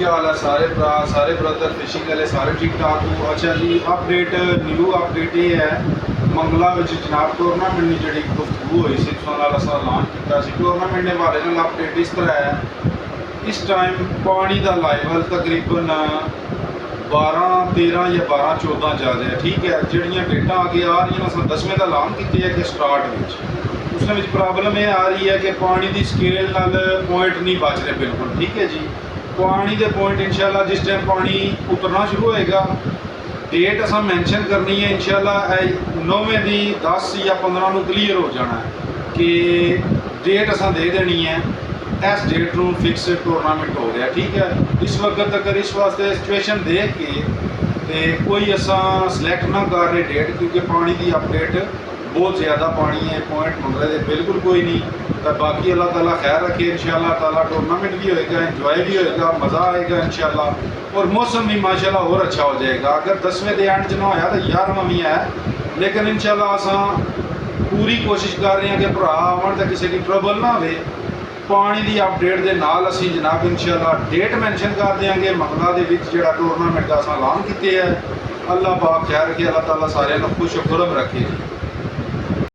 क्या हाल है सारे भरा सारे ब्रदर फिशिंग वाले सारे ठीक ठाक हो। अच्छा जी अपडेट न्यू अपडेट ये है मंगला जनाब टूरनामेंट की जी गुफ्तगू हुई सी ऐलान किया टूरनामेंट के बारे में अपडेट इस तरह है इस टाइम पानी का लेवल तकरीबन 12-13 या 12-14 जा रहा है। ठीक है जड़ियाँ डेटा आगे आ रही हैं 10वें का ऐलान किया कि स्टार्ट में उसमें प्रॉब्लम ये आ रही है कि पानी की स्केल नाल पॉइंट नहीं बच रहे बिल्कुल। ठीक है जी पानी के पॉइंट इंशाल्लाह जिस टाइम पानी उतरना शुरू होएगा डेट असा मैंशन करनी है इंशाल्लाह 9वें दी 10 या 15 को क्लीयर हो जाना है कि डेट असा दे देनी है इस डेट को फिक्स टूरनामेंट हो गया। ठीक है इस वक्त तक इस वास्ते सिचुएशन देख के कोई असा सिलेक्ट ना कर रहे डेट क्योंकि पानी की अपडेट बहुत ज़्यादा पानी है पॉइंट मिल रहे थे बिल्कुल कोई नहीं। तो बाकी अल्लाह ताला खैर रखे इंशाल्लाह ताला टूर्नामेंट भी होएगा इंजॉय भी होएगा मज़ा आएगा इंशाल्लाह और मौसम भी माशाल्लाह और अच्छा हो जाएगा। अगर 10वें दे एंड च ना होया तो 11वां भी है लेकिन इंशाल्लाह असा पूरी कोशिश कर रहे हैं कि भरा आवन तो किसी की ट्रबल ना हो। पानी की अपडेट के नाल असी जनाब इंशाल्लाह डेट मैंशन कर देंगे मंगला दे विच जिहड़ा टूरनामेंट का असा ऐलान किया है। अल्लाह पाक खैर रखे अल्लाह ताला सारे खुश खुरम रखे।